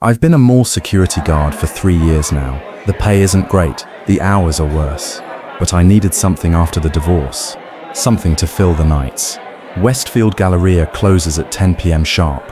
I've been a mall security guard for 3 years now. The pay isn't great, the hours are worse. But I needed something after the divorce. Something to fill the nights. Westfield Galleria closes at 10 p.m. sharp.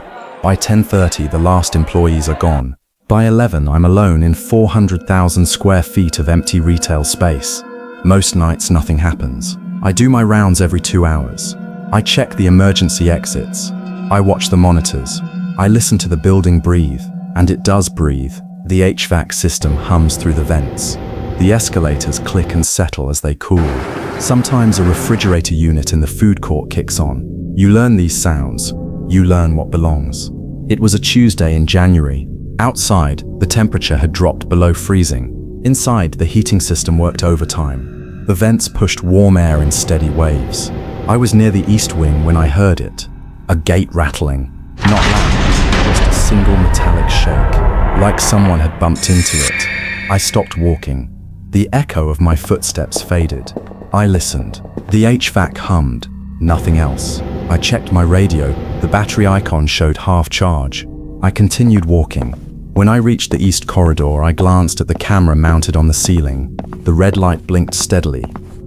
By 10:30, the last employees are gone. By 11, I'm alone in 400,000 square feet of empty retail space. Most nights, nothing happens. I do my rounds every 2 hours. I check the emergency exits. I watch the monitors. I listen to the building breathe, and it does breathe. The HVAC system hums through the vents. The escalators click and settle as they cool. Sometimes a refrigerator unit in the food court kicks on. You learn these sounds. You learn what belongs. It was a Tuesday in January. Outside, the temperature had dropped below freezing. Inside, the heating system worked overtime. The vents pushed warm air in steady waves. I was near the east wing when I heard it. A gate rattling. Not loud, just a single metallic shake, like someone had bumped into it. I stopped walking. The echo of my footsteps faded. I listened. The HVAC hummed. Nothing else. I checked my radio. The battery icon showed half charge. I continued walking. When I reached the east corridor, I glanced at the camera mounted on the ceiling. The red light blinked steadily,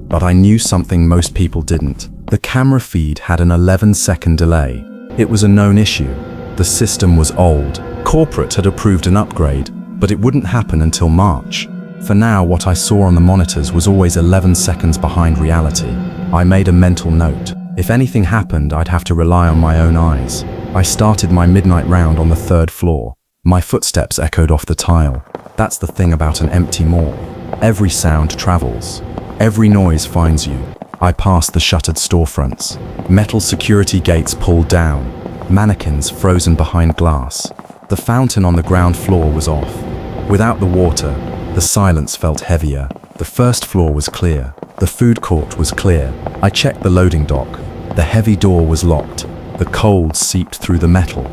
but I knew something most people didn't. The camera feed had an 11-second delay. It was a known issue. The system was old. Corporate had approved an upgrade, but it wouldn't happen until March. For now, what I saw on the monitors was always 11 seconds behind reality. I made a mental note. If anything happened, I'd have to rely on my own eyes. I started my midnight round on the 3rd floor. My footsteps echoed off the tile. That's the thing about an empty mall. Every sound travels. Every noise finds you. I passed the shuttered storefronts. Metal security gates pulled down. Mannequins frozen behind glass. The fountain on the ground floor was off. Without the water, the silence felt heavier. The 1st floor was clear. The food court was clear. I checked the loading dock. The heavy door was locked. The cold seeped through the metal.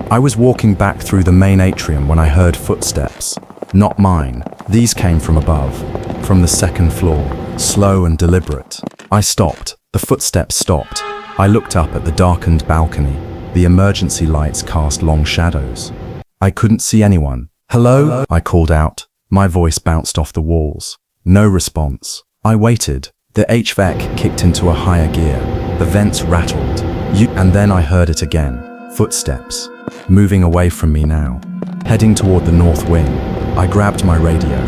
I was walking back through the main atrium when I heard footsteps. Not mine. These came from above, from the 2nd floor, slow and deliberate. I stopped. The footsteps stopped. I looked up at the darkened balcony. The emergency lights cast long shadows. I couldn't see anyone. "Hello?" I called out. My voice bounced off the walls. No response. I waited. The HVAC kicked into a higher gear. The vents rattled. And then I heard it again. Footsteps. Moving away from me now. Heading toward the north wing. I grabbed my radio.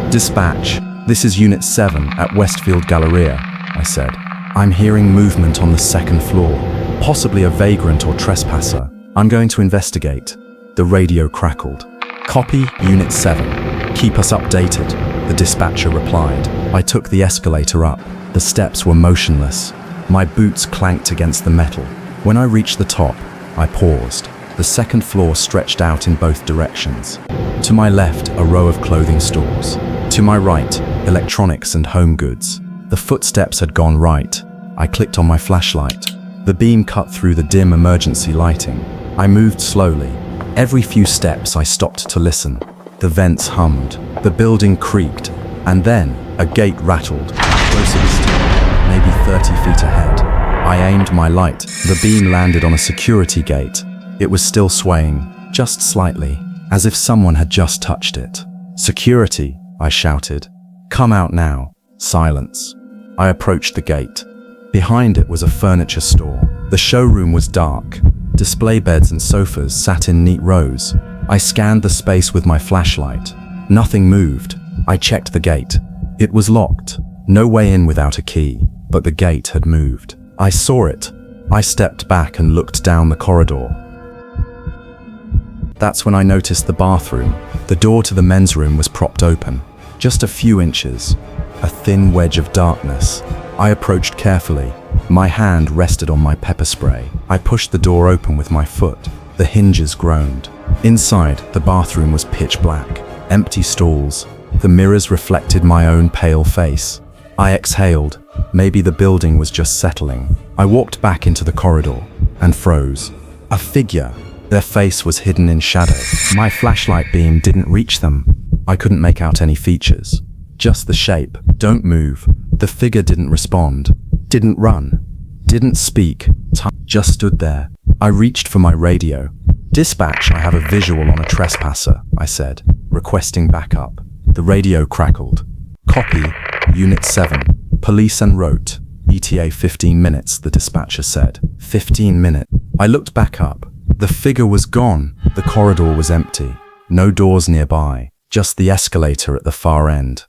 "Dispatch, this is Unit 7 at Westfield Galleria," I said. "I'm hearing movement on the 2nd floor. Possibly a vagrant or trespasser. I'm going to investigate." The radio crackled. "Copy, Unit 7. Keep us updated," the dispatcher replied. I took the escalator up. The steps were motionless. My boots clanked against the metal. When I reached the top, I paused. The 2nd floor stretched out in both directions. To my left, a row of clothing stores. To my right, electronics and home goods. The footsteps had gone right. I clicked on my flashlight. The beam cut through the dim emergency lighting. I moved slowly. Every few steps, I stopped to listen. The vents hummed. The building creaked. And then, a gate rattled. Closest, maybe 30 feet ahead. I aimed my light. The beam landed on a security gate. It was still swaying, just slightly, as if someone had just touched it. "Security," I shouted. "Come out now." Silence. I approached the gate. Behind it was a furniture store. The showroom was dark. Display beds and sofas sat in neat rows. I scanned the space with my flashlight. Nothing moved. I checked the gate. It was locked. No way in without a key, but the gate had moved. I saw it. I stepped back and looked down the corridor. That's when I noticed the bathroom. The door to the men's room was propped open. Just a few inches. A thin wedge of darkness. I approached carefully. My hand rested on my pepper spray. I pushed the door open with my foot. The hinges groaned. Inside, the bathroom was pitch black. Empty stalls. The mirrors reflected my own pale face. I exhaled. Maybe the building was just settling. I walked back into the corridor and froze. A figure. Their face was hidden in shadow. My flashlight beam didn't reach them. I couldn't make out any features. Just the shape. "Don't move." The figure didn't respond. Didn't run. Didn't speak. Just stood there. I reached for my radio. "Dispatch, I have a visual on a trespasser," I said, requesting backup. The radio crackled. "Copy, Unit 7, police en route. ETA 15 minutes, the dispatcher said. 15 minutes. I looked back up. The figure was gone. The corridor was empty. No doors nearby, just the escalator at the far end.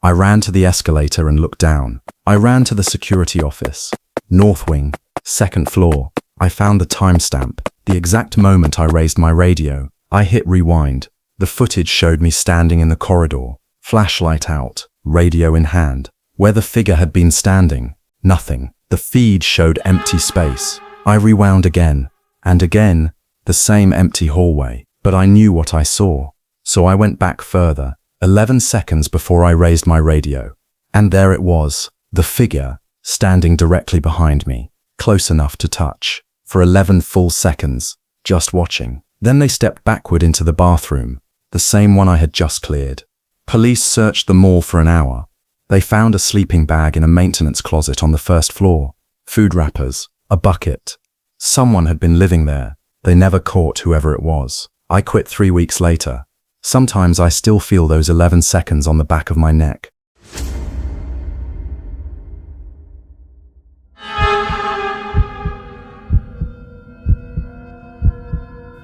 I ran to the escalator and looked down. I ran to the security office. North wing, second floor. I found the timestamp. The exact moment I raised my radio. I hit rewind. The footage showed me standing in the corridor, flashlight out, radio in hand. Where the figure had been standing, nothing. The feed showed empty space. I rewound again, and again, the same empty hallway. But I knew what I saw. So I went back further, 11 seconds before I raised my radio. And there it was, the figure, standing directly behind me, close enough to touch. For 11 full seconds, just watching. Then they stepped backward into the bathroom, the same one I had just cleared. Police searched the mall for an hour. They found a sleeping bag in a maintenance closet on the first floor, food wrappers, a bucket. Someone had been living there. They never caught whoever it was. I quit 3 weeks later. Sometimes I still feel those 11 seconds on the back of my neck.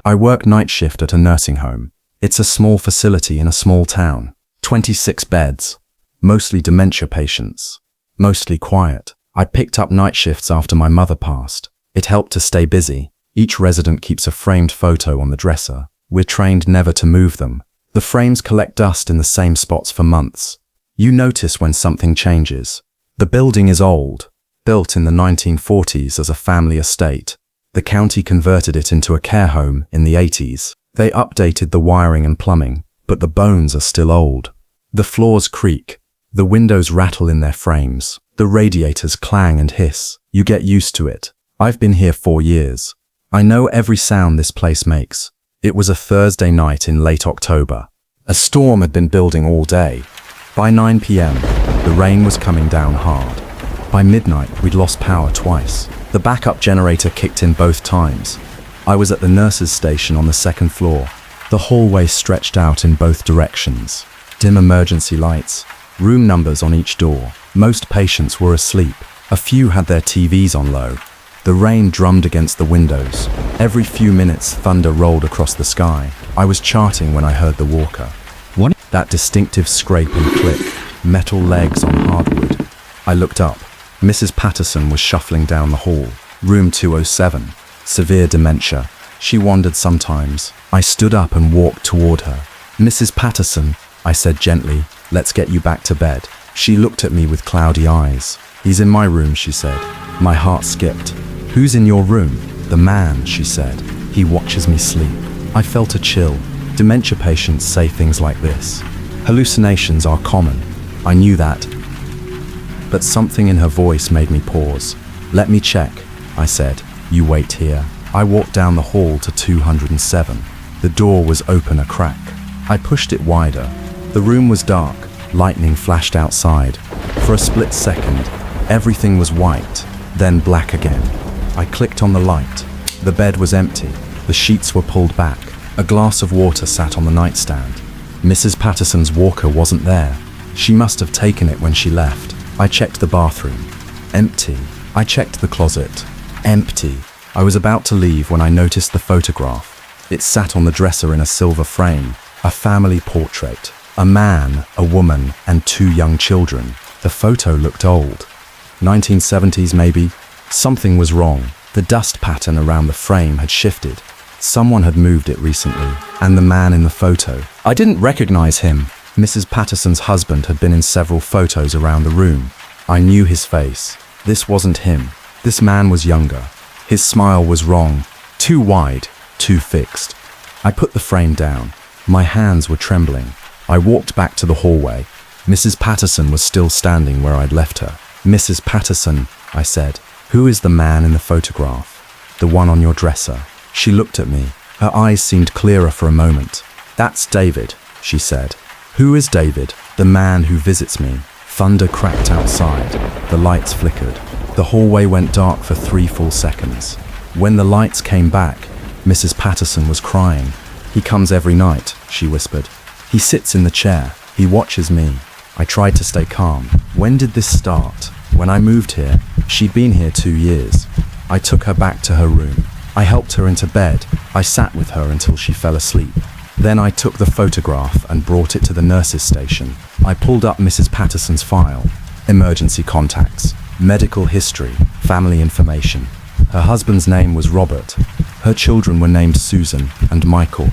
I work night shift at a nursing home. It's a small facility in a small town. 26 beds. Mostly dementia patients. Mostly quiet. I picked up night shifts after my mother passed. It helped to stay busy. Each resident keeps a framed photo on the dresser. We're trained never to move them. The frames collect dust in the same spots for months. You notice when something changes. The building is old, built in the 1940s as a family estate. The county converted it into a care home in the 80s. They updated the wiring and plumbing, but the bones are still old. The floors creak. The windows rattle in their frames. The radiators clang and hiss. You get used to it. I've been here 4 years. I know every sound this place makes. It was a Thursday night in late October. A storm had been building all day. By 9 p.m., the rain was coming down hard. By midnight, we'd lost power twice. The backup generator kicked in both times. I was at the nurses' station on the second floor. The hallway stretched out in both directions. Dim emergency lights, room numbers on each door. Most patients were asleep. A few had their TVs on low. The rain drummed against the windows. Every few minutes, thunder rolled across the sky. I was charting when I heard the walker. What? That distinctive scrape and click. Metal legs on hardwood. I looked up. Mrs. Patterson was shuffling down the hall. Room 207. Severe dementia. She wandered sometimes. I stood up and walked toward her. "Mrs. Patterson," I said gently, "let's get you back to bed." She looked at me with cloudy eyes. "He's in my room," she said. My heart skipped. "Who's in your room?" "The man," she said. "He watches me sleep." I felt a chill. Dementia patients say things like this. Hallucinations are common. I knew that. But something in her voice made me pause. "Let me check," I said. "You wait here." I walked down the hall to 207. The door was open a crack. I pushed it wider. The room was dark. Lightning flashed outside. For a split second, everything was white, then black again. I clicked on the light. The bed was empty. The sheets were pulled back. A glass of water sat on the nightstand. Mrs. Patterson's walker wasn't there. She must have taken it when she left. I checked the bathroom. Empty. I checked the closet. Empty. I was about to leave when I noticed the photograph. It sat on the dresser in a silver frame. A family portrait. A man, a woman, and 2 young children. The photo looked old. 1970s maybe. Something was wrong. The dust pattern around the frame had shifted. Someone had moved it recently. And the man in the photo. I didn't recognize him. Mrs. Patterson's husband had been in several photos around the room. I knew his face. This wasn't him. This man was younger. His smile was wrong. Too wide, too fixed. I put the frame down. My hands were trembling. I walked back to the hallway. Mrs. Patterson was still standing where I'd left her. "Mrs. Patterson," I said, "who is the man in the photograph? The one on your dresser?" She looked at me. Her eyes seemed clearer for a moment. "That's David," she said. "Who is David?" "The man who visits me." Thunder cracked outside. The lights flickered. The hallway went dark for 3 full seconds. When the lights came back, Mrs. Patterson was crying. "He comes every night," she whispered. "He sits in the chair. He watches me." I tried to stay calm. "When did this start?" "When I moved here. She'd been here 2 years." I took her back to her room. I helped her into bed. I sat with her until she fell asleep. Then I took the photograph and brought it to the nurse's station. I pulled up Mrs. Patterson's file. Emergency contacts, medical history, family information. Her husband's name was Robert. Her children were named Susan and Michael.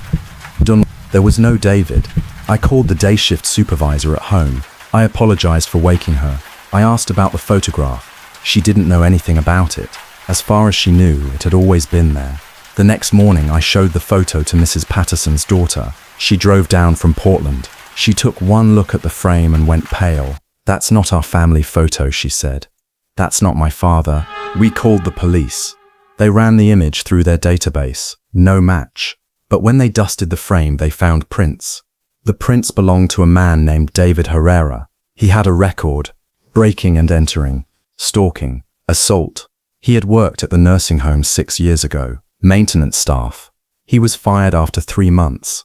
There was no David. I called the day shift supervisor at home. I apologized for waking her. I asked about the photograph. She didn't know anything about it. As far as she knew, it had always been there. The next morning, I showed the photo to Mrs. Patterson's daughter. She drove down from Portland. She took one look at the frame and went pale. "That's not our family photo," she said. "That's not my father." We called the police. They ran the image through their database. No match. But when they dusted the frame, they found prints. The prints belonged to a man named David Herrera. He had a record: breaking and entering, stalking, assault. He had worked at the nursing home 6 years ago, maintenance staff. He was fired after 3 months.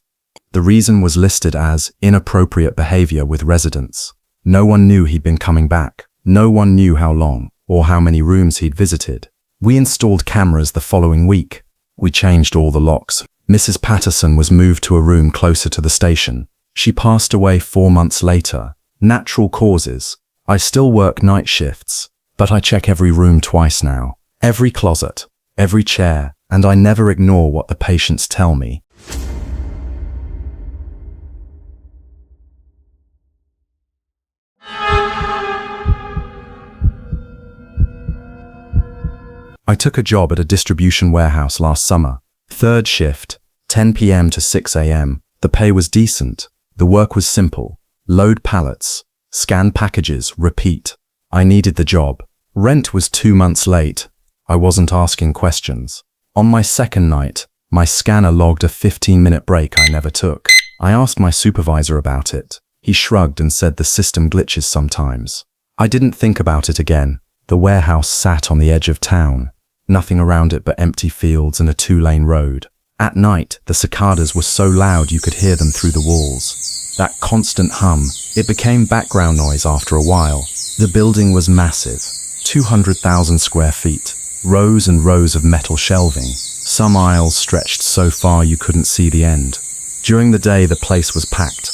The reason was listed as inappropriate behavior with residents. No one knew he'd been coming back. No one knew how long or how many rooms he'd visited. We installed cameras the following week. We changed all the locks. Mrs. Patterson was moved to a room closer to the station. She passed away 4 months later. Natural causes. I still work night shifts, but I check every room twice now. Every closet, every chair, and I never ignore what the patients tell me. I took a job at a distribution warehouse last summer. 3rd shift, 10 p.m. to 6 a.m. The pay was decent. The work was simple. Load pallets, scan packages, repeat. I needed the job. Rent was 2 months late. I wasn't asking questions. On my second night, my scanner logged a 15-minute break I never took. I asked my supervisor about it. He shrugged and said the system glitches sometimes. I didn't think about it again. The warehouse sat on the edge of town. Nothing around it but empty fields and a 2-lane road. At night, the cicadas were so loud you could hear them through the walls. That constant hum, it became background noise after a while. The building was massive, 200,000 square feet, rows and rows of metal shelving. Some aisles stretched so far you couldn't see the end. During the day, the place was packed.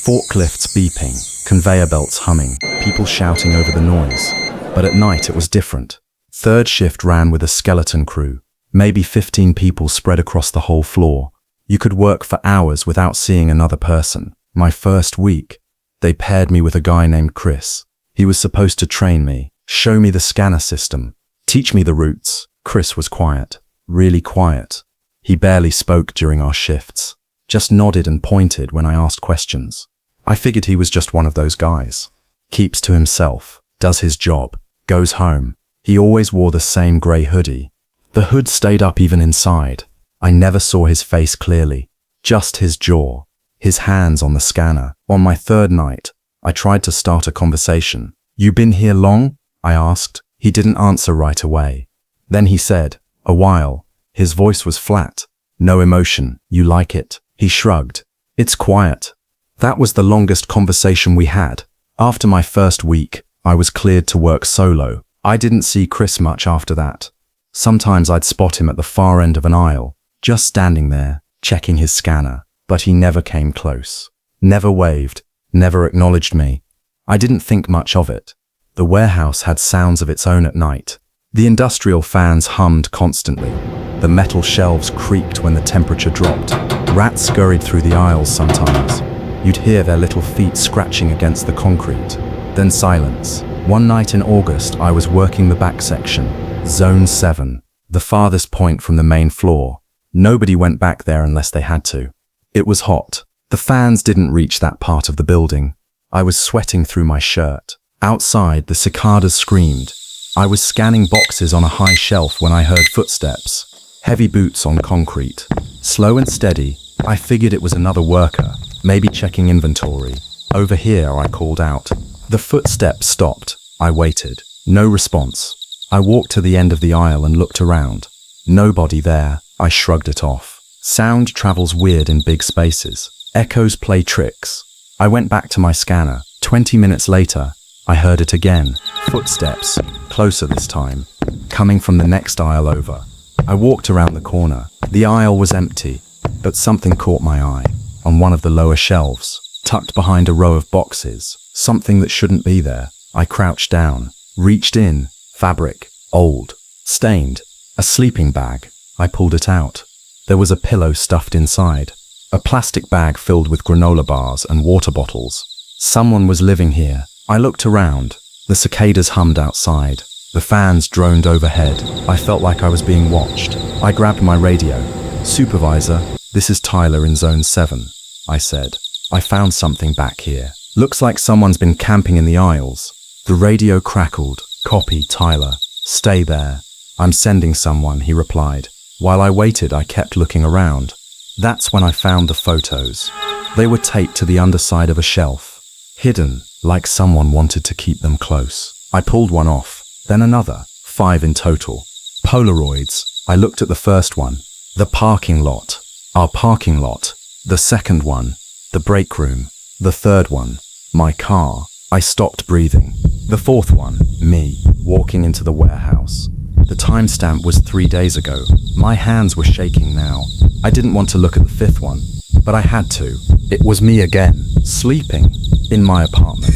Forklifts beeping, conveyor belts humming, people shouting over the noise. But at night, it was different. 3rd shift ran with a skeleton crew, maybe 15 people spread across the whole floor. You could work for hours without seeing another person. My first week, they paired me with a guy named Chris. He was supposed to train me, show me the scanner system, teach me the routes. Chris was quiet, really quiet. He barely spoke during our shifts, just nodded and pointed when I asked questions. I figured he was just one of those guys. Keeps to himself, does his job, goes home. He always wore the same grey hoodie. The hood stayed up even inside. I never saw his face clearly, just his jaw, his hands on the scanner. On my 3rd night, I tried to start a conversation. "You been here long?" I asked. He didn't answer right away. Then he said, "A while." His voice was flat. No emotion. "You like it?" He shrugged. "It's quiet." That was the longest conversation we had. After my first week, I was cleared to work solo. I didn't see Chris much after that. Sometimes I'd spot him at the far end of an aisle, just standing there, checking his scanner, but he never came close. Never waved, never acknowledged me. I didn't think much of it. The warehouse had sounds of its own at night. The industrial fans hummed constantly. The metal shelves creaked when the temperature dropped. Rats scurried through the aisles sometimes. You'd hear their little feet scratching against the concrete. Then silence. One night in August, I was working the back section, Zone 7, the farthest point from the main floor. Nobody went back there unless they had to. It was hot. The fans didn't reach that part of the building. I was sweating through my shirt. Outside, the cicadas screamed. I was scanning boxes on a high shelf when I heard footsteps, heavy boots on concrete. Slow and steady, I figured it was another worker, maybe checking inventory. "Over here," I called out. The footsteps stopped. I waited. No response. I walked to the end of the aisle and looked around. Nobody there. I shrugged it off. Sound travels weird in big spaces. Echoes play tricks. I went back to my scanner. 20 minutes later, I heard it again. Footsteps, closer this time, coming from the next aisle over. I walked around the corner. The aisle was empty, but something caught my eye. On one of the lower shelves, tucked behind a row of boxes, something that shouldn't be there. I crouched down, reached in. Fabric, old, stained. A sleeping bag. I pulled it out. There was a pillow stuffed inside. A plastic bag filled with granola bars and water bottles. Someone was living here. I looked around. The cicadas hummed outside. The fans droned overhead. I felt like I was being watched. I grabbed my radio. "Supervisor, this is Tyler in Zone 7, I said. "I found something back here. Looks like someone's been camping in the aisles." The radio crackled. "Copy, Tyler. Stay there." "I'm sending someone," he replied. While I waited, I kept looking around. That's when I found the photos. They were taped to the underside of a shelf, hidden, like someone wanted to keep them close. I pulled one off, then another, 5 in total. Polaroids. I looked at the first one. The parking lot. Our parking lot. The second one. The break room. The third one. My car. I stopped breathing. The fourth one. Me, walking into the warehouse. The timestamp was 3 days ago. My hands were shaking now. I didn't want to look at the fifth one, but I had to. It was me again, sleeping, in my apartment.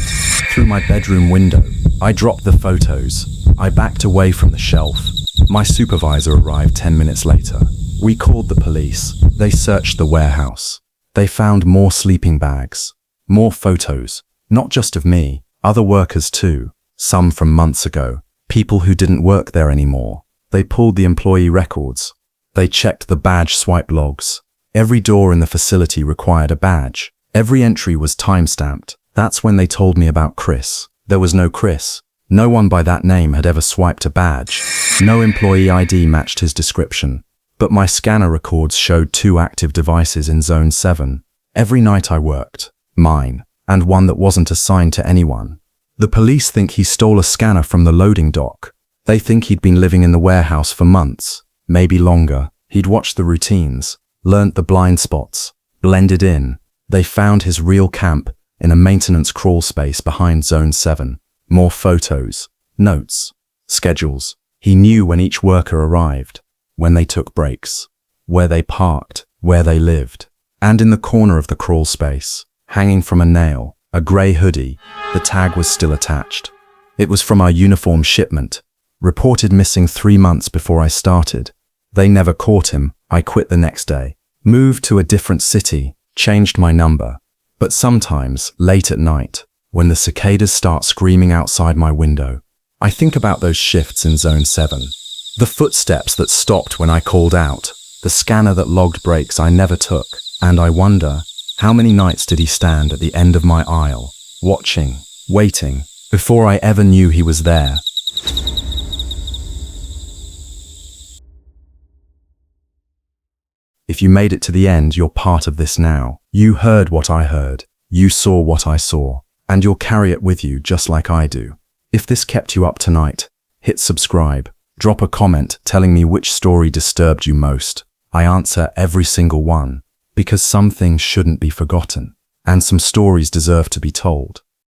Through my bedroom window, I dropped the photos. I backed away from the shelf. My supervisor arrived 10 minutes later. We called the police. They searched the warehouse. They found more sleeping bags, more photos, not just of me, other workers too, some from months ago. People who didn't work there anymore. They pulled the employee records. They checked the badge swipe logs. Every door in the facility required a badge. Every entry was time-stamped. That's when they told me about Chris. There was no Chris. No one by that name had ever swiped a badge. No employee ID matched his description. But my scanner records showed 2 active devices in Zone 7. Every night I worked. Mine. And one that wasn't assigned to anyone. The police think he stole a scanner from the loading dock. They think he'd been living in the warehouse for months, maybe longer. He'd watched the routines, learnt the blind spots, blended in. They found his real camp in a maintenance crawl space behind Zone 7. More photos, notes, schedules. He knew when each worker arrived, when they took breaks, where they parked, where they lived. And in the corner of the crawl space, hanging from a nail, a grey hoodie, the tag was still attached. It was from our uniform shipment, reported missing 3 months before I started. They never caught him. I quit the next day, moved to a different city, changed my number. But sometimes, late at night, when the cicadas start screaming outside my window, I think about those shifts in Zone 7. The footsteps that stopped when I called out, the scanner that logged breaks I never took, and I wonder, how many nights did he stand at the end of my aisle, watching, waiting, before I ever knew he was there? If you made it to the end, you're part of this now. You heard what I heard. You saw what I saw. And you'll carry it with you just like I do. If this kept you up tonight, hit subscribe. Drop a comment telling me which story disturbed you most. I answer every single one. Because some things shouldn't be forgotten, and some stories deserve to be told.